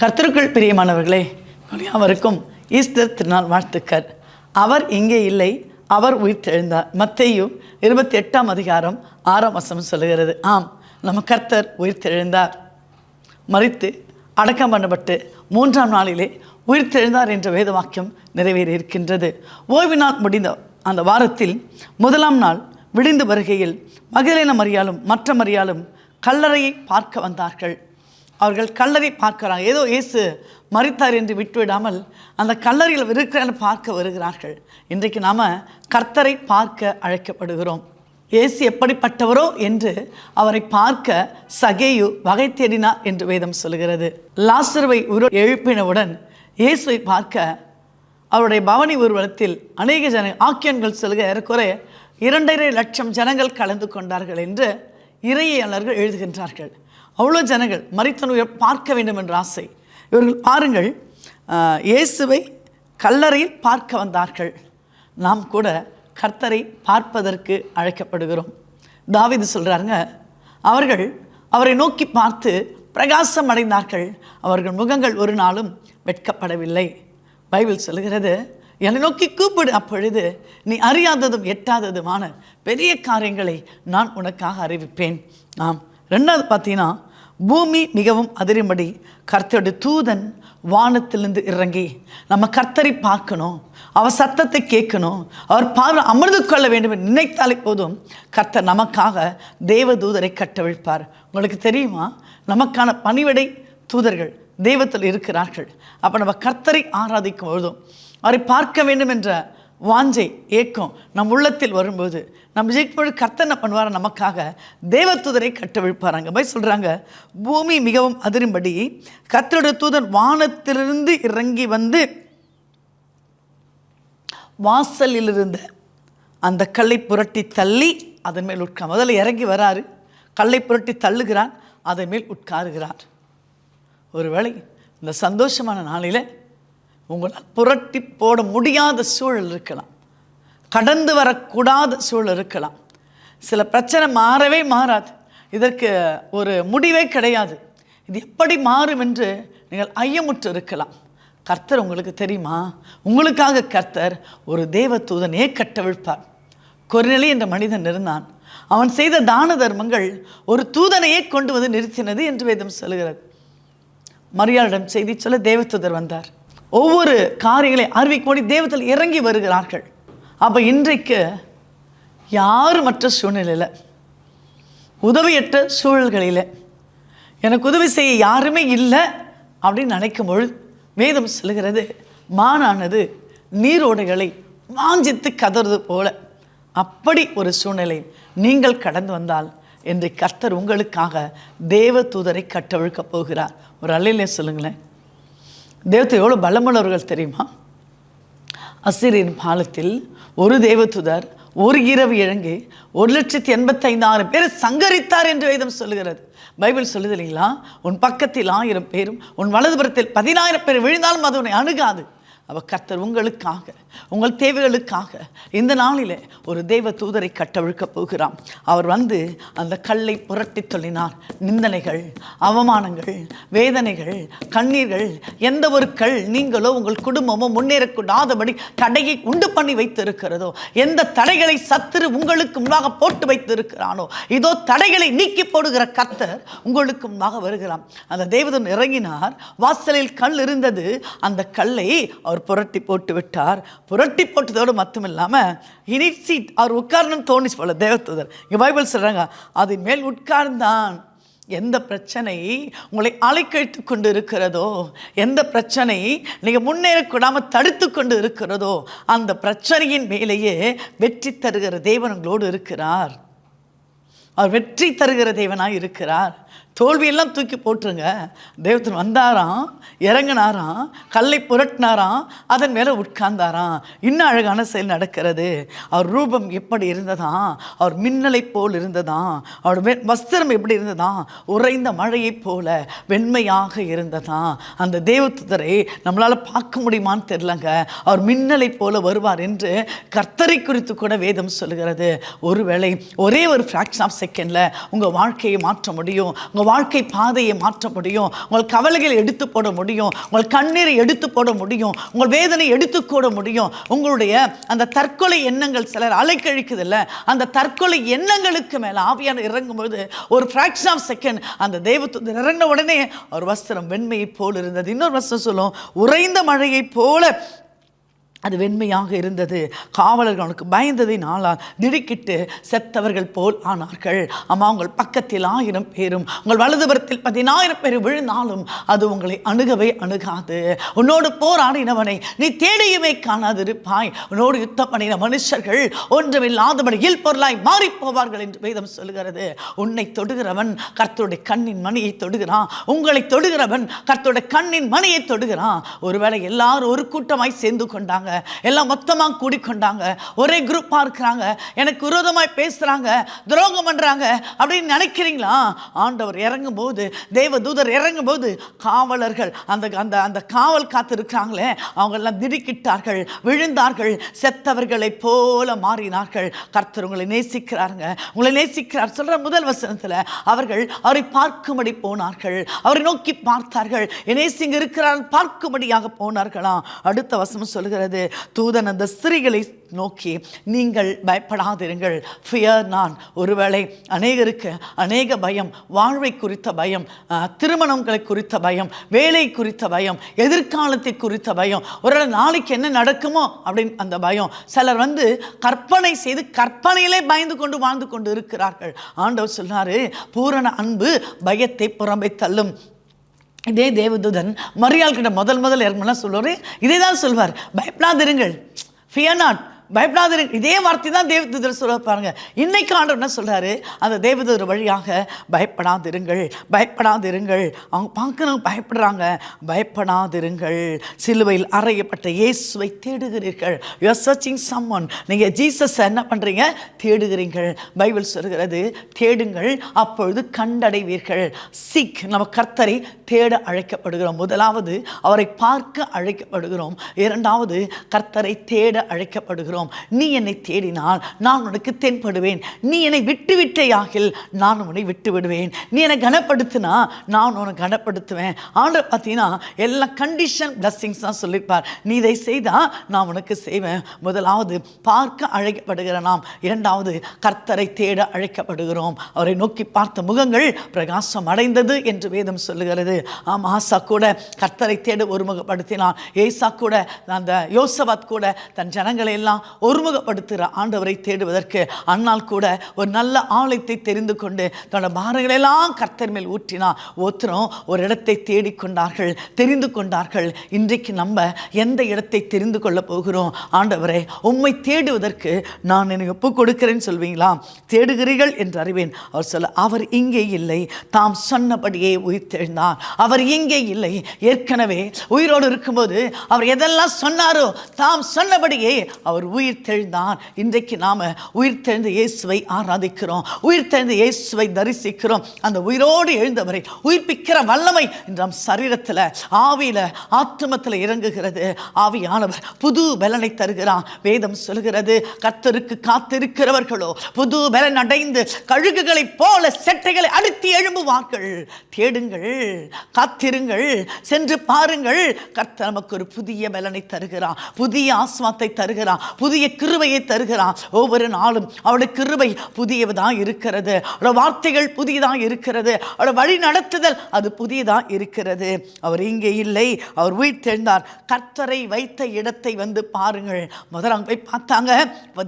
கர்த்தருக்குள் பிரியமானவர்களே, யாவருக்கும் ஈஸ்டர் திருநாள் வாழ்த்துக்கள். அவர் இங்கே இல்லை, அவர் உயிர்த்தெழுந்தார். மத்தேயு 28 சொல்லுகிறது. ஆம், நம்ம கர்த்தர் உயிர்த்தெழுந்தார். மரித்து அடக்கம் பண்ணப்பட்டு 3ஆம் நாளிலே உயிர்த்தெழுந்தார் என்ற வேத வாக்கியம் நிறைவேறி இருக்கின்றது. ஓய்வு நாள் முடிந்த அந்த வாரத்தில் 1ஆம் நாள் விடிந்து வருகையில் மகதலேன மரியாளும் மற்ற மரியாளும் கல்லறையை பார்க்க வந்தார்கள். அவர்கள் கல்லறை பார்க்கிறாங்க. ஏதோ இயேசு மரித்தார் என்று விட்டுவிடாமல் அந்த கல்லறையில் இருக்கிற பார்க்க வருகிறார்கள். இன்றைக்கு நாம் கர்த்தரை பார்க்க அழைக்கப்படுகிறோம். இயேசு எப்படிப்பட்டவரோ என்று அவரை பார்க்க சகேயு வகை தேடினார் என்று வேதம் சொல்கிறது. லாசருவை எழுப்பினவுடன் இயேசுவை பார்க்க அவருடைய பவனி ஊர்வலத்தில் அநேக ஆக்கியன்கள் சொல்க ஏறக்குறைய 2.5 லட்சம் ஜனங்கள் கலந்து கொண்டார்கள் என்று இறையாளர்கள் எழுதுகின்றார்கள். அவ்வளோ ஜனங்கள் மரித்தவரை பார்க்க வேண்டும் என்ற ஆசை. இவர்கள் பாருங்கள், இயேசுவை கல்லறையில் பார்க்க வந்தார்கள். நாம் கூட கர்த்தரை பார்ப்பதற்கு அழைக்கப்படுகிறோம். தாவீது சொல்கிறாருங்க, அவர்கள் அவரை நோக்கி பார்த்து பிரகாசம் அடைந்தார்கள், அவர்கள் முகங்கள் ஒரு நாளும் வெட்கப்படவில்லை. பைபிள் சொல்கிறது, என்னை நோக்கி கூப்பிடு, அப்பொழுது நீ அறியாததும் எட்டாததுமான பெரிய காரியங்களை நான் உனக்காக அறிவிப்பேன். ஆம், 2வது பார்த்தீங்கன்னா, பூமி மிகவும் அதிரும்படி கர்த்தருடைய தூதன் வானத்திலிருந்து இறங்கி நம்ம கர்த்தரை பார்க்கணும், அவர் சத்தத்தை கேட்கணும், அவர் பார்வை அமர்ந்து கொள்ள வேண்டும் என்று நினைத்தாலே போதும் கர்த்தர் நமக்காக தேவ தூதரை கட்டவிழ்ப்பார். உங்களுக்கு தெரியுமா, நமக்கான பணிவிடை தூதர்கள் தெய்வத்தில் இருக்கிறார்கள். அப்போ நம்ம கர்த்தரை ஆராதிக்கும் பொழுதும் அவரை பார்க்க வேண்டும் என்ற வாஞ்சை ஏக்கம் நம் உள்ளத்தில் வரும்போது நம்ம ஜெயிக்கும்போது கர்த்தர் என்ன பண்ணுவார், நமக்காக தேவதூதரை கட்டவிழ்ப்பாராங்க. போய் சொல்கிறாங்க, பூமி மிகவும் அதிரும்படி கர்த்தருடைய தூதன் வானத்திலிருந்து இறங்கி வந்து வாசலில் இருந்த அந்த கல்லை புரட்டி தள்ளி அதன் மேல் உட்கார். முதல்ல இறங்கி வராரு, கல்லை புரட்டி தள்ளுகிறார், அதன் மேல் உட்காருகிறார். ஒருவேளை இந்த சந்தோஷமான நாளில் உங்களால் புரட்டி போட முடியாத சூழல் இருக்கலாம், கடந்து வரக்கூடாத சூழல் இருக்கலாம். சில பிரச்சனை மாறவே மாறாது, இதற்கு ஒரு முடிவே கிடையாது, இது எப்படி மாறும் என்று நீங்கள் ஐயமுற்று இருக்கலாம். கர்த்தர் உங்களுக்கு தெரியுமா, உங்களுக்காக கர்த்தர் ஒரு தேவ தூதனே கட்டவிழ்ப்பார். கொர்நேலியு என்ற மனிதன் இருந்தான். அவன் செய்த தான தர்மங்கள் ஒரு தூதனையே கொண்டு வந்து நிறுத்தினது என்று வேதம் சொல்கிறது. மரியாளிடம் செய்தி சொல்ல தேவதூதர் வந்தார். ஒவ்வொரு காரியங்களை அறிவிக்கோடி தேவத்தில் இறங்கி வருகிறார்கள். அப்போ இன்றைக்கு யாரும் மற்ற சூழ்நிலையில், உதவியற்ற சூழல்களில் எனக்கு உதவி செய்ய யாருமே இல்லை அப்படின்னு நினைக்கும் பொழுது வேதம் சொல்கிறது, மானானது நீரோடைகளை வாஞ்சித்து கதறது போல. அப்படி ஒரு சூழ்நிலை நீங்கள் கடந்து வந்தால் இன்றைக்கு கர்த்தர் உங்களுக்காக தேவ தூதரை கட்டவிழ்க்கப் போகிறார். ஒரு அல்லையிலே சொல்லுங்களேன். தேவத்தை எவ்வளோ பலமுள்ளவர்கள் தெரியுமா? அசீரியன் பாலத்தில் ஒரு தேவதூதர் ஒரு இரவு இறங்கி 1,85,000 பேரை சங்கரித்தார் என்று வேதம் சொல்லுகிறது. பைபிள் சொல்லுது இல்லைங்களா, உன் பக்கத்தில் 1000 பேரும் உன் வலதுபுறத்தில் 10,000 பேர் விழுந்தாலும் அது உன்னை அணுகாது. அவ கர்த்தர் உங்களுக்காக, உங்கள் தேவைகளுக்காக இந்த நாளில் ஒரு தேவ தூதரை கட்டவிழ்க்கப் போகிறார். அவர் வந்து அந்த கல்லை புரட்டி தள்ளினார். நிந்தனைகள், அவமானங்கள், வேதனைகள், கண்ணீர்கள், எந்த ஒரு கல் நீங்களோ உங்கள் குடும்பமோ முன்னேறக்கூடாதபடி தடையை உண்டு பண்ணி வைத்து இருக்கிறதோ, எந்த தடைகளை சத்துரு உங்களுக்கு முன்பாக போட்டு வைத்து இருக்கிறானோ, இதோ தடைகளை நீக்கி போடுகிற கர்த்தர் உங்களுக்கு முன்பாக வருகிறார். அந்த தேவதூதன் இறங்கினார். வாசலில் கல் இருந்தது. அந்த கல்லை அவர் புரட்டி போட்டு விட்டார். புரட்டி போட்டதோடு மட்டும் இல்லாமல் இனிசீட் அவர் உட்காரணும் தோணிச்சு போல தேவதூதர். இங்கே பைபிள் சொல்கிறாங்க, அதன் மேல் உட்கார்ந்தான். எந்த பிரச்சனை உங்களை அலைக்கழித்து கொண்டு இருக்கிறதோ, எந்த பிரச்சனை நீங்கள் முன்னேறக்கூடாமல் தடுத்து கொண்டு இருக்கிறதோ, அந்த பிரச்சனையின் மேலேயே வெற்றி தருகிற தேவன் உங்களோடு இருக்கிறார். அவர் வெற்றி தருகிற தேவனாய் இருக்கிறார். தோல்வியெல்லாம் தூக்கி போட்டுருங்க. தேவதூதன் வந்தாராம், இறங்கினாராம், கல்லை புரட்டினாராம், அதன் மேலே உட்கார்ந்தாராம். இன்னும் அழகான செயல் நடக்கிறது. அவர் ரூபம் எப்படி இருந்ததாம், அவர் மின்னலை போல் இருந்ததாம், அவர் வஸ்திரம் எப்படி இருந்ததாம், உறைந்த மழையை போல வெண்மையாக இருந்ததாம். அந்த தேவதூதரை நம்மளால் பார்க்க முடியுமான்னு தெரிலங்க. அவர் மின்னலை போல வருவார் என்று கர்த்தரை குறித்து கூட வேதம் சொல்லுகிறது. ஒருவேளை ஒரே ஒரு ஃப்ராக்ஷன் ஆஃப் செகண்டில் உங்கள் வாழ்க்கையை மாற்ற முடியும். உங்கள் வாழ்க்கை பாதையை மாற்ற முடியும். உங்கள் கவலைகளை எடுத்து போட முடியும். உங்கள் கண்ணீரை எடுத்து போட முடியும். உங்கள் வேதனை எடுத்து போட முடியும். உங்களுடைய அந்த தற்கொலை எண்ணங்கள் சிலர் அலைக்கழிக்குதில்ல, அந்த தற்கொலை எண்ணங்களுக்கு மேலே ஆவியான இறங்கும்போது ஒரு ஃப்ராக்ஷன் ஆஃப் செகண்ட் அந்த தேவதூதர் இறங்கின உடனே ஒரு வஸ்திரம் வெண்மையை போல் இருந்தது. இன்னொரு வஸ்திரம் சொல்லும், உறைந்த மழையை போல அது வெண்மையாக இருந்தது. காவலர்கள் அவனுக்கு பயந்ததினாலால் திடுக்கிட்டு செத்தவர்கள் போல் ஆனார்கள். அம்மா, உங்கள் பக்கத்தில் 1000 பேரும் உங்கள் வலதுபுறத்தில் 10,000 பேர் விழுந்தாலும் அது உங்களை அணுகவே அணுகாது. உன்னோடு போராடினவனை நீ தேடியுமே காணாதிருப்பாய். உன்னோடு யுத்தம் பண்ணின மனுஷர்கள் ஒன்றுமில்லாதபடி இல்பொருளாய் மாறி போவார்கள் என்று வேதம் சொல்லுகிறது. உன்னை தொடுகிறவன் கர்த்தருடைய கண்ணின் மணியை தொடுகிறான். உங்களை தொடுகிறவன் கர்த்தருடைய கண்ணின் மணியை தொடுகிறான். ஒருவேளை எல்லாரும் ஒரு கூட்டமாய் சேர்ந்து கொண்டாங்க, எல்லாம் மொத்தமாக கூடிக்கொண்டாங்க, ஒரே குரூப்பாக இருக்கிறாங்க, எனக்கு விரோதமாய் பேசுகிறாங்க, துரோகம் பண்ணுறாங்க அப்படின்னு நினைக்கிறீங்களா? ஆண்டவர் இறங்கும் போது, தேவதூதர் இறங்கும் போது காவலர்கள் அந்த அந்த அந்த காவல் காத்து இருக்கிறாங்களே அவங்கெல்லாம் திடுக்கிட்டார்கள், விழுந்தார்கள், செத்தவர்களை போல மாறினார்கள். கர்த்தர் உங்களை நேசிக்கிறாருங்க, உங்களை நேசிக்கிறார் சொல்கிற முதல் வசனத்தில் அவர்கள் அவரை பார்க்கும்படி போனார்கள். அவரை நோக்கி பார்த்தார்கள், நேசிங்க இருக்கிறார் பார்க்கும்படியாக போனார்களாம். அடுத்த வசனம் சொல்கிறது, தூதன் அந்த ஸ்திரீகளை நோக்கி, நீங்கள் பயப்படாதிருங்கள், ஃபியர் நான். ஒருவேளை அநேகருக்கு அநேக பயம், வாழ்வை குறித்த பயம், திருமணங்களை குறித்த பயம், வேலை குறித்த பயம், எதிர்காலத்தை குறித்த பயம், ஒரு நாளைக்கு என்ன நடக்குமோ அப்படின்னு அந்த பயம். சிலர் கற்பனை செய்து கற்பனையிலே பயந்து கொண்டு வாழ்ந்து கொண்டு இருக்கிறார்கள். ஆண்டவர் சொல்றாரு, பூரண அன்பு பயத்தை புறம்பை தள்ளும். இதே தேவதூதன் மரியாள் கிட்ட முதல் இறங்கலாம் சொல்லுவார், இதே தான் சொல்வார், பயப்படாதிருங்கள், ஃபியர் நாட், பயப்படாதிருங்கள். இதே வார்த்தை தான் தேவதூதர் சொல்ல பாருங்க. இன்னைக்கு ஆண்டவர் என்ன சொல்றாரு, அந்த தேவதூதர் வழியாக பயப்படாதிருங்கள், பயப்படாதிருங்கள். அவங்க பார்க்கணும் பயப்படுறாங்க, பயப்படாதிருங்கள். சிலுவையில் அறையப்பட்ட இயேசுவை தேடுகிறீர்கள். You are searching someone. நீங்கள் ஜீசஸ் என்ன பண்ணுறீங்க? தேடுகிறீர்கள். பைபிள் சொல்கிறது, தேடுங்கள் அப்பொழுது கண்டடைவீர்கள். சீக், நம்ம கர்த்தரை தேட அழைக்கப்படுகிறோம். முதலாவது அவரை பார்க்க அழைக்கப்படுகிறோம். இரண்டாவது கர்த்தரை தேட அழைக்கப்படுகிறோம். நீ என்னை தேடினால் நான் உனக்கு தென்படுவேன். நீ என்னை விட்டு விட்டேயாகில் நான் உன்னை விட்டு விடுவேன். நீ என்னை கனப்படுத்தினா நான் உன்னை கனப்படுத்துவேன். ஆண்டவர் பார்த்தீங்கன்னா எல்லா கண்டிஷன் பிளஸ்ஸிங்ஸ் தான் சொல்லியிருப்பார். நீ இதை செய்தால் நான் உனக்கு செய்வேன். முதலாவது பார்க்க அழைக்கப்படுகிற நாம், இரண்டாவது கர்த்தரை தேட அழைக்கப்படுகிறோம். அவரை நோக்கி பார்த்த முகங்கள் பிரகாசம் அடைந்தது என்று வேதம் சொல்லுகிறது. ஆசா கூட கர்த்தரை தேட ஒருமுகப்படுத்தினான். ஏசா கூட, அந்த யோசபாத் கூட தன் ஜனங்களை எல்லாம் ஒருமுகப்படுத்துகிற ஆண்டவரை தேடுவதற்கு அன்னால் கூட ஒரு நல்ல ஆலயத்தை தெரிந்து கொண்டு தன்னோட பாரங்களெல்லாம் கர்த்தர் மேல் ஊற்றினான். ஒருத்தரும் ஒரு இடத்தை தேடிக்கொண்டார்கள், தெரிந்து கொண்டார்கள். இன்றைக்கு நம்ம எந்த இடத்தை தெரிந்து கொள்ள போகிறோம்? ஆண்டவரை உம்மை தேடுவதற்கு நான் எனக்கு ஒப்பு கொடுக்கிறேன்னு சொல்வீங்களா? தேடுகிறீர்கள் என்று அறிவேன். அவர் சொல்ல, அவர் இங்கே இல்லை, தாம் சொன்னபடியே உயிர்த்தெழுந்தார். அவர் இங்கே இல்லை, ஏற்கனவே உயிரோடு இருக்கும்போது அவர் எதெல்லாம் சொன்னாரோ தாம் சொன்னபடியே அவர் உயிர் தெழுந்தார். இன்றைக்கு நாம உயிர் தெழுந்த இயேசுவை ஆராதிக்கிறோம், உயிர் தெழுந்த இயேசுவை தரிசிக்கிறோம். அந்த உயிரோடு எழுந்தவரை உயிர்ப்பிக்கிற வல்லமை நம் சரீரத்தில், ஆவியில, ஆத்துமத்தில் இறங்குகிறது. ஆவியானவர் புது பலனை தருகிறான். வேதம் சொல்கிறது, கர்த்தருக்கு காத்திருக்கிறவர்களோ புது பலன் அடைந்து கழுகுகளைப் போல செட்டைகளை அடித்து எழும்புவார்கள். தேடுங்கள், காத்திருங்கள், சென்று பாருங்கள். கர்த்தர் நமக்கு ஒரு புதிய பலனை தருகிறான், புதிய ஆஸ்வாத்தை தருகிறான், புதிய கிருபையை தருகிறான். ஒவ்வொரு நாளும் அவருடைய கிருபை புதியதான் இருக்கிறது, அவருடைய வார்த்தைகள் புதியதாக இருக்கிறது, அவருடைய வழி நடத்துதல் அது புதியதாக இருக்கிறது. அவர் இங்கே இல்லை, அவர் உயிர் தெழுந்தார். கர்த்தரை வைத்த இடத்தை பாருங்கள். முதல்ல அவங்க போய் பார்த்தாங்க.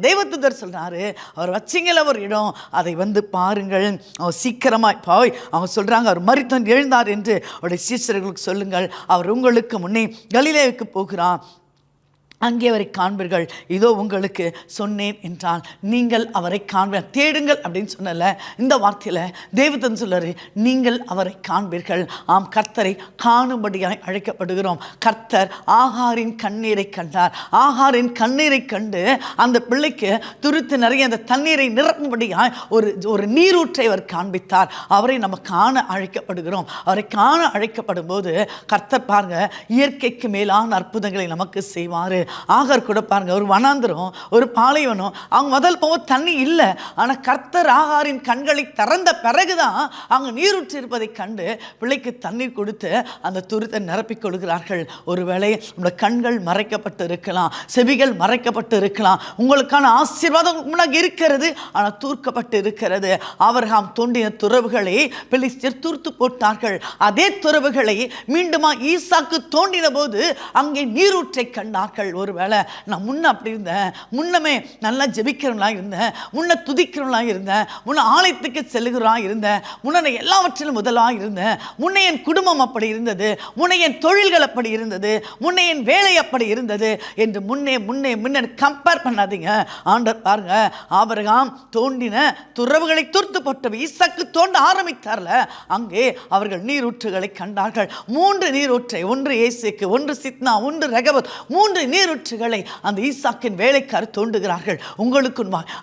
தேவதூதர் சொல்றாரு, அவர் வச்சிங்கல ஒரு இடம், அதை பாருங்கள். அவர் சீக்கிரமாய் போய் அவங்க சொல்றாங்க, அவர் மரித்தோன் எழுந்தார் என்று அவருடைய சீஷர்களுக்கு சொல்லுங்கள். அவர் உங்களுக்கு முன்னே கலிலேயுக்கு போகிறார், அங்கே அவரை காண்பீர்கள், இதோ உங்களுக்கு சொன்னேன் என்றால் நீங்கள் அவரை காண்பீர்கள். தேடுங்கள் அப்படின்னு சொன்னல, இந்த வார்த்தையில் தேவதூதன் சொல்றாரு, நீங்கள் அவரை காண்பீர்கள். ஆம், கர்த்தரை காணும்படியாய் அழைக்கப்படுகிறோம். கர்த்தர் ஆகாரின் கண்ணீரை கண்டார். ஆகாரின் கண்ணீரை கண்டு அந்த பிள்ளைக்கு துருத்து நிறைய அந்த தண்ணீரை நிரப்பும்படியாய் ஒரு நீரூற்றை அவர் காண்பித்தார். அவரை நம்ம காண அழைக்கப்படுகிறோம். அவரை காண அழைக்கப்படும் போது கர்த்தர் பாருங்க, இயற்கைக்கு மேலான அற்புதங்களை நமக்கு செய்வார். ஆகார் கூட பாருங்கள், ஒரு வனாந்திரம், ஒரு பாலைவனம். அவங்க முதல் போக தண்ணி இல்லை. ஆனால் கர்த்தர் ஆகாரின் கண்களை திறந்த பிறகுதான் அவங்க நீரூற்றி இருப்பதை கண்டு பிள்ளைக்கு தண்ணீர் கொடுத்து அந்த துருத்தை நிரப்பிக் கொள்கிறார்கள். ஒருவேளை நம்முடைய கண்கள் மறைக்கப்பட்டு இருக்கலாம், செவிகள் மறைக்கப்பட்டு இருக்கலாம். உங்களுக்கான ஆசீர்வாதம் முன்னாடி இருக்கிறது, ஆனால் தூர்க்கப்பட்டு இருக்கிறது. ஆபிரகாம் தோண்டிய துறவுகளை பெலிஸ்தர் தூர்த்து போட்டார்கள். அதே துறவுகளை மீண்டுமா ஈசாக்கு தோண்டின போது அங்கே நீரூற்றை கண்டார்கள். ஒருவேளை நான் முன்ன அப்படி இருந்தேன், முன்னமே நல்லா ஜெபிக்கிறவங்களா இருந்தேன், முன்ன துதிக்கிறவங்களா இருந்தேன், முன்ன ஆலயத்துக்கு செல்லுகிறா இருந்தேன், முன்ன எல்லாவற்றிலும் முதலாக இருந்தேன், முன்ன என் குடும்பம் அப்படி இருந்தது, முன்ன என் தொழில்கள் அப்படி இருந்தது, முன்ன என் வேலை அப்படி இருந்தது என்று முன்னே முன்னே முன்ன கம்பேர் பண்ணாதீங்க. ஆண்டவர் பாருங்க, ஆபிரகாம் தோண்டின துறவுகளை தூர்த்து போட்ட ஈசாக்கு தோண்ட ஆரம்பித்தார்ல, அங்கே அவர்கள் நீரூற்றுகளை கண்டார்கள். 3 நீரூற்றை, ஒன்று ஏசேக்கு, ஒன்று சித்னா, ஒன்று ரெகபத், 3 நீரூற்றுகளை அந்த ஈசாக்கின் வேலைக்காரர் தோண்டுகிறார்கள். உங்களுக்கு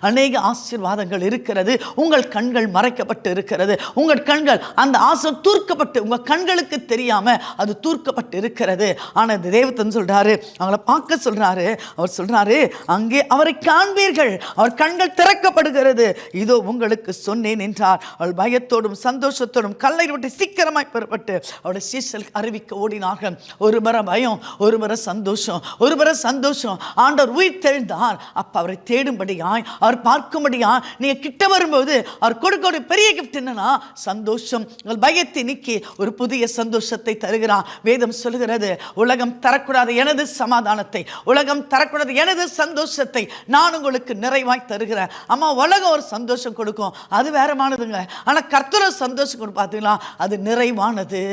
அநேக ஆசீர்வாதங்கள் இருக்கிறது. உங்கள் கண்கள் மறைக்கப்பட்டு இருக்கிறது. உங்கள் கண்கள் அந்த ஆசீர்வாதம் தூர்க்கப்பட்டு உங்கள் கண்களுக்கு தெரியாம அது தூர்க்கப்பட்டு இருக்கிறது. ஆனால் தேவதன் சொல்றாரு, அவங்கள பார்க்க சொல்றாரு. அவர் சொல்றாரு, அங்கே அவரை காண்பீர்கள், அவர் கண்கள் திறக்கப்படுகிறது, இதோ உங்களுக்கு சொன்னேன் என்றார். அவள் பயத்தோடும் சந்தோஷத்தோடும் கல்லை விட்டு சீக்கிரமாய் பெறப்பட்டு அவருடைய சீஷர்களுக்கு அறிவிக்க ஓடினார்கள். ஒரு முறை பயம், ஒரு முறை சந்தோஷம், ஒரு முறை சந்தோஷம். ஆண்டவர் உயிர் தெழுந்தார். அப்ப அவரை தேடும்படியாய், அவர் பார்க்கும்படியாய் நீங்க கிட்ட வரும்போது அவர் கொடுக்க பெரிய கிஃப்ட் என்னன்னா சந்தோஷம். உங்கள் பயத்தை நீக்கி ஒரு புதிய சந்தோஷத்தை தருகிறார். வேதம் சொல்கிறது, உலகம் தரக்கூடாத எனது சமாதானத்தை, உலகம் தரக்கூடாத எனது சந்தோஷத்தை நான் உங்களுக்கு நிறைவாய் தருகிறேன். அம்மா, உலகம் ஒரு சந்தோஷம் கொடுக்கும், அது வேறமானதுங்க. ஆனா கர்த்தர் சந்தோஷம் கொடுக்கும் பார்த்தீங்களா, அது நிறைவானது,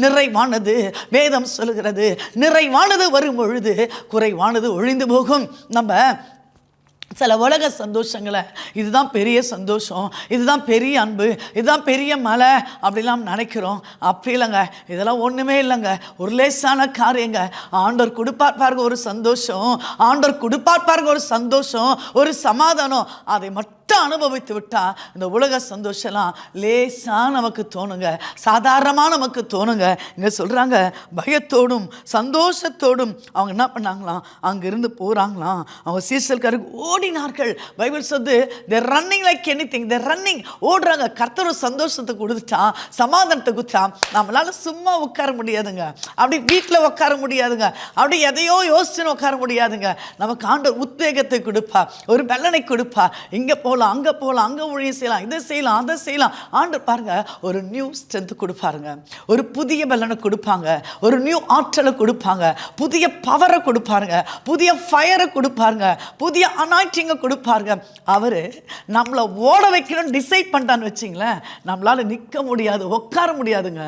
நிறைவானது. வேதம் சொல்கிறது, நிறைவானது வரும் பொழுது குறைவானது ஒழிந்து போகும். நம்ம சில உலக சந்தோஷங்களை, இதுதான் பெரிய சந்தோஷம், இதுதான் பெரிய அன்பு, இதுதான் பெரிய மலை அப்படிலாம் நினைக்கிறோம். அப்படி இல்லைங்க, இதெல்லாம் ஒன்றுமே இல்லைங்க, ஒரு லேசான காரியங்க. ஆண்டவர் கொடுப்பார் பாருங்க ஒரு சந்தோஷம், ஆண்டவர் கொடுப்பார் பாருங்க ஒரு சந்தோஷம், ஒரு சமாதானம். அதை மட்டும் அனுபவித்து விட்டா இந்த உலக சந்தோஷம்லாம் லேசா நமக்கு தோணுங்க, சாதாரணமாக நமக்கு தோணுங்க. இங்க சொல்றாங்க, பயத்தோடும் சந்தோஷத்தோடும் அவங்க என்ன பண்ணாங்களாம், அங்கிருந்து போறாங்களாம். அவங்க சீசல்காரருக்கு ஓடினார்கள். பைபிள் சொல்லுது, they're running like anything, they're running, ஓடுறாங்க. கர்த்தர் சந்தோஷத்தை கொடுத்துட்டா, சமாதானத்தை கொடுத்தா நம்மளால சும்மா உட்கார முடியாதுங்க, அப்படி வீட்டில் உட்கார முடியாதுங்க, அப்படி எதையோ யோசிச்சுன்னு உட்கார முடியாதுங்க. நமக்கு ஆண்டவர் உத்வேகத்தை கொடுப்பா, ஒரு பலனை கொடுப்பா. இங்கே போகலாம், அங்கே போகலாம், அங்கே ஊழியம் செய்யலாம், இதை செய்யலாம், அதை செய்யலாம். ஆண்டவர் பாருங்க ஒரு நியூ ஸ்ட்ரென்த் கொடுப்பாருங்க, ஒரு புதிய பலனை கொடுப்பாங்க, ஒரு நியூ ஆற்றலை கொடுப்பாங்க, புதிய பவரை கொடுப்பாருங்க, புதிய ஃபயரை கொடுப்பாருங்க, புதிய அனாயிண்டிங்கை கொடுப்பாருங்க. அவரு நம்மளை ஓட வைக்கணும்னு டிசைட் பண்ணிட்டான்னு வச்சிங்களேன், நம்மளால நிற்க முடியாது, உட்கார முடியாதுங்க.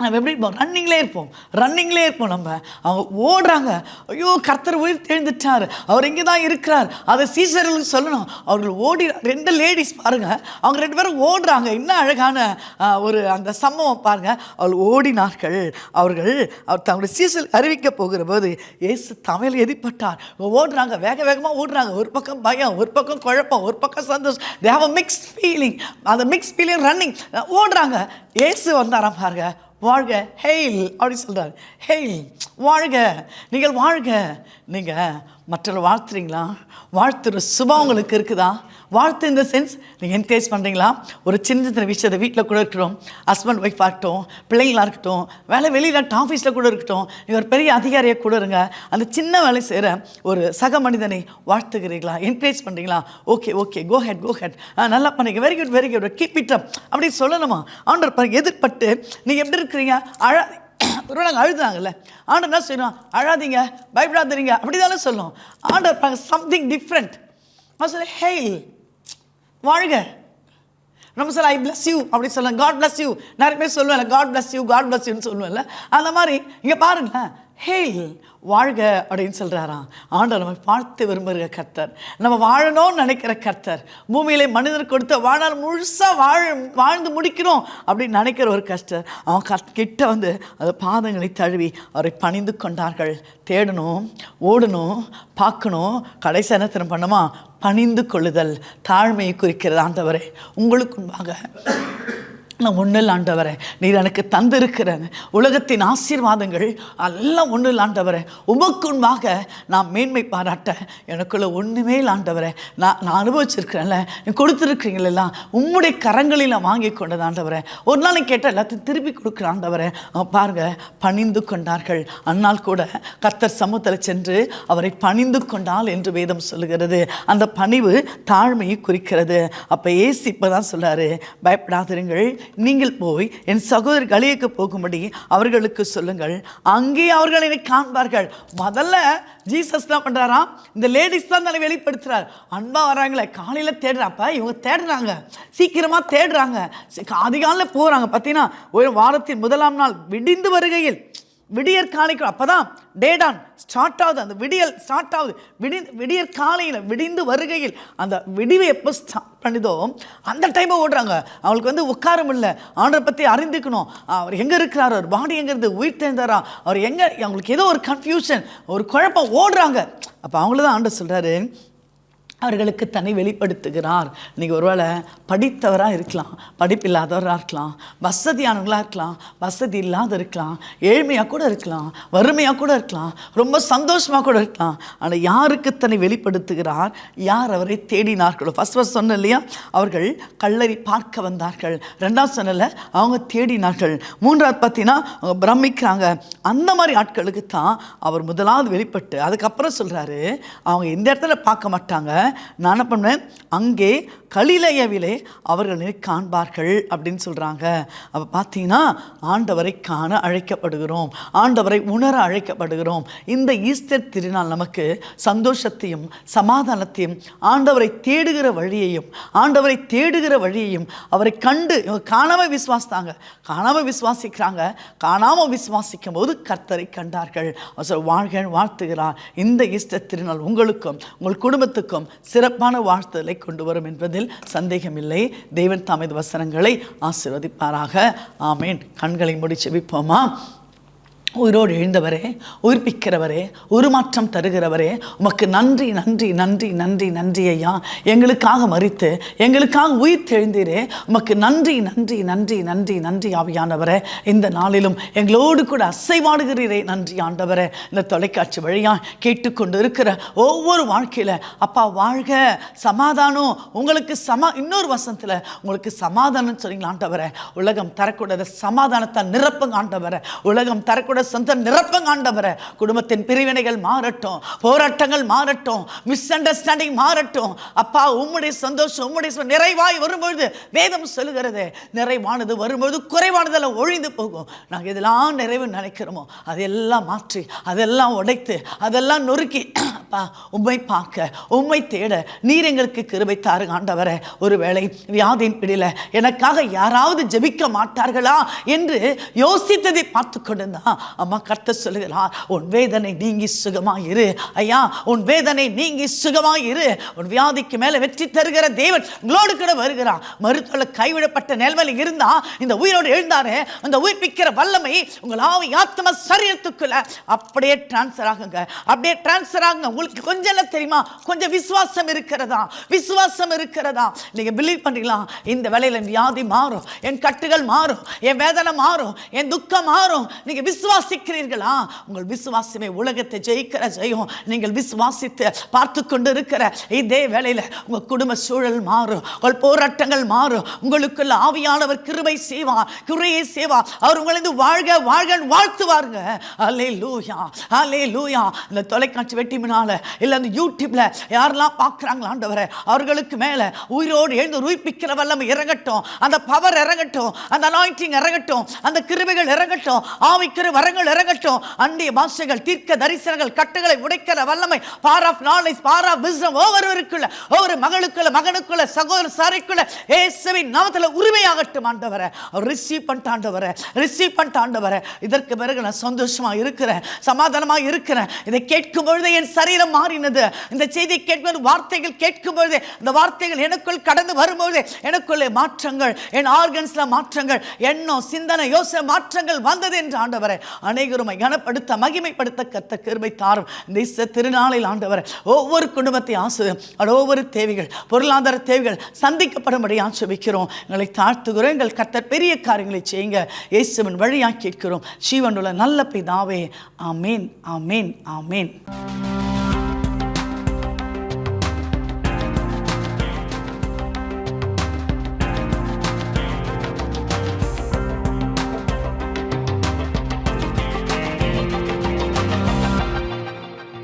நம்ம எப்படி இருப்போம், ரன்னிங்லே இருப்போம், ரன்னிங்லே இருப்போம். நம்ம அவங்க ஓடுறாங்க, ஐயோ கர்த்தர் உயிர் தெழுந்துட்டார், அவர் இங்கே தான் இருக்கிறார், அதை சீசர்களுக்கு சொல்லணும். அவர்கள் ஓடி 2 லேடிஸ் பாருங்க, அவங்க 2 பேரும் ஓடுறாங்க. இன்னும் அழகான ஒரு அந்த சம்பவம் பாருங்க. அவர்கள் ஓடினார்கள். அவர் தங்களுடைய சீசல் அறிவிக்க போகிற போது இயேசு தமிழ் எதிர்பட்டார். ஓடுறாங்க, வேக வேகமாக ஓடுறாங்க. ஒரு பக்கம் பயம், ஒரு பக்கம் குழப்பம், ஒரு பக்கம் சந்தோஷம். They have a mixed feeling. அந்த மிக்ஸ் ஃபீலிங் ரன்னிங் ஓடுறாங்க. இயேசு வந்தாராம் பாருங்க, வாழ்க, ஹெயில் அப்படி சொல்கிறார். ஹெயில், வாழ்க, நீங்கள் வாழ்க. நீங்கள் மற்றவர்கள் வாழ்த்துறீங்களா? வாழ்த்துற சுபம் உங்களுக்கு இருக்குதா? வாழ்த்து இந்த சென்ஸ் நீங்கள் என்கரேஜ் பண்ணுறீங்களா? ஒரு சின்ன சின்ன விஷயத்தை வீட்டில் கூட இருக்கட்டும், ஹஸ்பண்ட் ஒய்ஃபாக இருக்கட்டும், பிள்ளைங்களாக இருக்கட்டும், வேலை வெளியில் ஆஃபீஸில் கூட இருக்கட்டும், நீங்கள் ஒரு பெரிய அதிகாரியாக கூட இருங்க, அந்த சின்ன வேலை செய்கிற ஒரு சக மனிதனை வாழ்த்துகிறீங்களா? என்கரேஜ் பண்ணுறீங்களா? ஓகே ஓகே, கோ ஹெட், நல்லா பண்ணீங்க, very good, keep it up அப்படி சொல்லணுமா? ஆண்டவர் பாருங்க, எதிர்பட்டு நீங்கள் எப்படி இருக்கிறீங்க, ஒரு நாங்கள் அழுதாங்கல்ல, ஆண்டவர் என்ன செய்யணும், அழாதீங்க, பயப்படாதீங்க அப்படி தானே சொல்லணும். ஆண்டவர் பாருங்க, சம்திங் டிஃப்ரெண்ட். நான் சொல்ல, ஹெய் வாழ்க. நம்ம சொல்ல, ஐ பிளஸ் யூ அப்படி சொல்லுவேன், காட் பிளஸ் யூ. நிறைய பேர் சொல்லுவேன், காட் பிளஸ் யூன்னு சொல்லுவேன்ல, அந்த மாதிரி இங்கே பாருங்களேன், ஹேய் வாழ்க அப்படின்னு சொல்கிறாராம். ஆண்டவர் நம்ம வாழ்த்து விரும்புகிற கர்த்தர், நம்ம வாழணும்னு நினைக்கிற கர்த்தர், பூமியிலே மனிதர் கொடுத்த வாழ்நாள் முழுசாக வாழ்ந்து முடிக்கணும் அப்படின்னு நினைக்கிற ஒரு கர்த்தர். அவன் கிட்ட வந்து அது பாதங்களை தழுவி அவரை பணிந்து கொண்டார்கள். தேடணும், ஓடணும், பார்க்கணும், கடைசி என்ன பண்ணுமா, பணிந்து கொள்ளுதல், தாழ்மையை குறிக்கிறது. ஆண்டவரே உங்களுக்கு முன்பாக நான் ஒன்றில் ஆண்டவரே, நீர் எனக்கு தந்திருக்கிற உலகத்தின் ஆசீர்வாதங்கள் எல்லாம் ஒன்றில் ஆண்டவரே, உமக்குன்பாக நான் மேன்மை பாராட்ட எனக்குள்ள ஒன்றுமே ஆண்டவரே. நான் அனுபவிச்சிருக்கிறேன்ல, நீ கொடுத்துருக்கிறீங்களெல்லாம் உம்முடைய கரங்களில் நான் வாங்கி கொண்டது ஆண்டவரே. ஒரு நாள் கேட்டால் எல்லாத்தையும் திருப்பி கொடுக்குற ஆண்டவரே. பாருங்க, பணிந்து கொண்டார்கள். அன்னால் கூட கர்த்தர் சமூகத்தில் சென்று அவரை பணிந்து கொண்டாள் என்று வேதம் சொல்லுகிறது. அந்த பணிவு தாழ்மையை குறிக்கிறது. அப்போ ஏசு இப்போ தான் சொல்கிறாரு, பயப்படாதிருங்கள், நீங்கள் போய் என் சகோதரர் கலிலேயாவுக்கு போகும்படி அவர்களுக்கு சொல்லுங்கள், அங்கே அவர்கள் என்னை காண்பார்கள். முதல்ல ஜீசஸ் தான் பண்ணுறாராம், இந்த லேடிஸ் தான் தானே வெளிப்படுத்துறார். அன்பா வராங்களே, காலையில் தேடுறாப்ப இவங்க தேடுறாங்க, சீக்கிரமாக தேடுறாங்க, அதிகாலையில் போகிறாங்க. பார்த்தீங்கன்னா ஒரு வாரத்தின் முதலாம் நாள் விடிந்து வருகையில், விடியற் காலைக்கு அப்போதான் டேடான் ஸ்டார்ட் ஆகுது, அந்த விடியல் ஸ்டார்ட் ஆகுது. விடியற் காலையில் விடிந்து வருகையில், அந்த விடிவை எப்போ ஸ்டார்ட் பண்ணிதோ அந்த டைமை ஓடுறாங்க. அவங்களுக்கு உட்காரம் இல்லை, ஆண்டரை பற்றி அறிந்துக்கணும். அவர் எங்கே இருக்கிறார், அவர் பாடி எங்கே இருந்து உயிர் தேர்ந்தாரா, அவர் எங்கே, அவங்களுக்கு ஏதோ ஒரு கன்ஃபியூஷன், ஒரு குழப்பம், ஓடுறாங்க. அப்போ அவங்கள தான் ஆண்டர் சொல்கிறாரு, அவர்களுக்கு தன்னை வெளிப்படுத்துகிறார். இன்றைக்கி ஒருவேளை படித்தவராக இருக்கலாம், படிப்பில்லாதவராக இருக்கலாம், வசதியானவங்களாக இருக்கலாம், வசதி இல்லாத இருக்கலாம், ஏழ்மையாக கூட இருக்கலாம், வறுமையாக கூட இருக்கலாம், ரொம்ப சந்தோஷமாக கூட இருக்கலாம். ஆனால் யாருக்கு தன்னை வெளிப்படுத்துகிறார், யார் அவரை தேடினார்களோ. ஃபர்ஸ்ட் சொன்ன இல்லையா, அவர்கள் கல்லறை பார்க்க வந்தார்கள். ரெண்டாவது சொன்னல, அவங்க தேடினார்கள். மூன்றாவது பார்த்தீங்கன்னா அவங்க பிரமிக்கிறாங்க. அந்த மாதிரி ஆட்களுக்கு தான் அவர் முதலாவது வெளிப்பட்டு அதுக்கப்புறம் சொல்கிறாரு, அவங்க இந்த இடத்துல பார்க்க மாட்டாங்க, நான் என்ன பண்ணுவேன், அங்கே கலிலேயாவிலே அவர்களை காண்பார்கள் அப்படின்னு சொல்கிறாங்க. அப்போ பார்த்தீங்கன்னா ஆண்டவரை காண அழைக்கப்படுகிறோம், ஆண்டவரை உணர அழைக்கப்படுகிறோம். இந்த ஈஸ்டர் திருநாள் நமக்கு சந்தோஷத்தையும் சமாதானத்தையும், ஆண்டவரை தேடுகிற வழியையும், ஆண்டவரை தேடுகிற வழியையும், அவரை கண்டு காணாமல் விசுவாசித்தாங்க, காணாமல் விசுவாசிக்கிறாங்க, காணாமல் விசுவாசிக்கும் போது கர்த்தரை கண்டார்கள். வாழ்க வாழ்த்துகிறார். இந்த ஈஸ்டர் திருநாள் உங்களுக்கும் உங்கள் குடும்பத்துக்கும் சிறப்பான வாழ்த்துதலை கொண்டு வரும் என்பதில் சந்தேகமில்லை. தேவன் தமது வசனங்களை ஆசீர்வதிப்பாராக. ஆமேன். கண்களை மூடி ஜெபிப்போமா. உயிரோடு எழுந்தவரே, உயிர்ப்பிக்கிறவரே, உருமாற்றம் தருகிறவரே, உமக்கு நன்றி நன்றி நன்றி நன்றி நன்றி ஐயா. எங்களுக்காக மரித்து எங்களுக்காக உயிர் தெழுந்தீரே, உமக்கு நன்றி நன்றி நன்றி நன்றி நன்றி ஆவியானவரே. இந்த நாளிலும் எங்களோடு கூட அசைவாடுகிறீரே, நன்றி ஆண்டவரே. இந்த தொலைக்காட்சி வழியாக கேட்டுக்கொண்டு இருக்கிற ஒவ்வொரு வாழ்க்கையில் அப்பா வாழ்க, சமாதானம் உங்களுக்கு இன்னொரு வசனத்தில் உங்களுக்கு சமாதானம் சொன்னீங்களா ஆண்டவரே. உலகம் தரக்கூடாத சமாதானத்தை நிரப்புங்க ஆண்டவரே. உலகம் தரக்கூடாத சொந்த நிரப்பங்க ஆண்டவரே. குடும்பத்தின் பிரிவினைகள் மாறட்டும், போராட்டங்கள் மாறட்டும், மிஸ் அண்டர்ஸ்டாண்டிங் மாறட்டும். அப்பா உம்முடைய சந்தோஷம், உம்முடைய நிறைவாய் வரும்பொழுது வேதம் சொல்லுகிறது, நிறைவானது வரும்பொழுது குறைவானதெல்லாம் ஒழிந்து போகும். நாங்கள் இதெல்லாம் நிறைவு நினைக்கிறோமோ அதெல்லாம் மாற்றி, அதெல்லாம் உடைத்து, அதெல்லாம் நொறுக்கி அப்பா உம்மை பார்க்க, உம்மை தேட நீர் எங்களுக்கு கிருபை தாருங்க ஆண்டவரே. ஒருவேளை வியாதியின் பிடியில் எனக்காக யாராவது ஜெபிக்க மாட்டார்களா என்று யோசித்ததை பார்த்து கொண்டுதான் அம்மா கர்த்தர் சொல்லுகிறார், உன் வேதனை நீங்கி சுகமாயிரு ஐயா, உன் வேதனை நீங்கி சுகமாயிரு. உன் வியாதிக்கு மேலே வெற்றி தருகிற தேவன் உங்களோடு கூட வருகிறார். மருத்துவ கைவிடப்பட்ட நிலைமையில் இருந்தா இந்த உயிரோடு எழுந்தாரு, அந்த உயிர்ப்பிக்கிற வல்லமை உங்கள் ஆவி ஆத்ம சரீரத்துக்குள்ள அப்படியே டிரான்ஸ்ஃபர் ஆகுங்க, அப்படியே டிரான்ஸ்ஃபர் ஆகுங்க. உங்களுக்கு கொஞ்சம் தெரியுமா, கொஞ்சம் விசுவாசம் இருக்கிறதா, விசுவாசம் இருக்கிறதா? நீங்க பிலீவ் பண்ணிக்கலாம், இந்த வேளையில வியாதி மாறும், என் கட்டுகள் மாறும், என் வேதனை மாறும், என் துக்கம் மாறும். நீங்க விசுவாசிக்கிறீர்களா? உங்கள் விசுவாசமே உலகத்தை ஜெயிக்கிற ஜெயம். நீங்கள் விசுவாசித்து பார்த்து கொண்டு இருக்கிற இதே வேளையில உங்க குடும்ப சூழல் மாறும், உங்கள் போராட்டங்கள் மாறும். உங்களுக்குள்ள ஆவியானவர் கிருபை செய்வார், கிருபையை செய்வார். அவர் உங்களை வாழ்க வாழ்க வாழ்த்துவாருங்க. அல்லேலூயா, அல்லேலூயா. இந்த தொலைக்காட்சி வெட்டி முன்னால இல்ல அந்த யூடியூப்ல யாரெல்லாம் பார்க்குறாங்களா ஆண்டவரே, அவர்களுக்கு மேல உயிரோடு எழுந்து உயிர்ப்பிக்கிற வல்லமை இறங்கட்டும், அந்த பவர் இறங்கட்டும், அந்த அனாயிண்டிங் இறங்கட்டும், அந்த கிருபைகள் இறங்கட்டும், ஆவிக்கிற வரங்கள் இறங்கட்டும். அந்நிய பாஷைகள், தீர்க்க தரிசனங்கள், கட்டுகளை உடைக்கிற வல்லமை, power of knowledge, power of wisdom ஒவ்வொருவருக்குள்ள, ஒவ்வொரு மகளுக்குள்ள, மகனுக்குள்ள, சகோதர சாரைக்குள்ள இயேசுவின் நாமத்தில் உரிமையாகட்டும் ஆண்டவரே. அவர் ரிசீவ் பண்ணிட்டு ஆண்டவரே, ரிசீவ் பண்ணிட்டு ஆண்டவரே. இதற்கு பிறகு நான் சந்தோஷமா இருக்கிறேன், சமாதானமா இருக்கிறேன். இதை கேட்கும் பொழுது என் சரீரம் சரீரம் மாறினது. இந்த செய்தி கேட்கும்போது, வார்த்தைகள் கேட்கும்போது, இந்த வார்த்தைகள் எனக்குள் கடந்து வரும்போது எனக்குள்ளே மாற்றங்கள், என் ஆர்கன்ஸ்ல மாற்றங்கள், எண்ணம், சிந்தனை, யோசனை மாற்றங்கள் வந்தது என்று ஆண்டவரே அநேகருமை கனப்படுத்த மகிமைப்படுத்த கர்த்தர் கிருபை தாரும். இந்த திருநாளில் ஆண்டவரே ஒவ்வொரு குடும்பத்தை ஆசீர்வதியும். ஒவ்வொரு தேவைகள், பொருளாதார தேவைகள் சந்திக்கப்படும்படி ஆசீர்வதிக்கிறோம். எங்களை தாழ்த்துகிறோம். எங்கள் கர்த்தர் பெரிய காரியங்களை செய்யுங்க. இயேசுவின் வழியாக கேட்கிறோம் ஜீவனுள்ள நல்ல பிதாவே. ஆமேன், ஆமேன், ஆமேன்.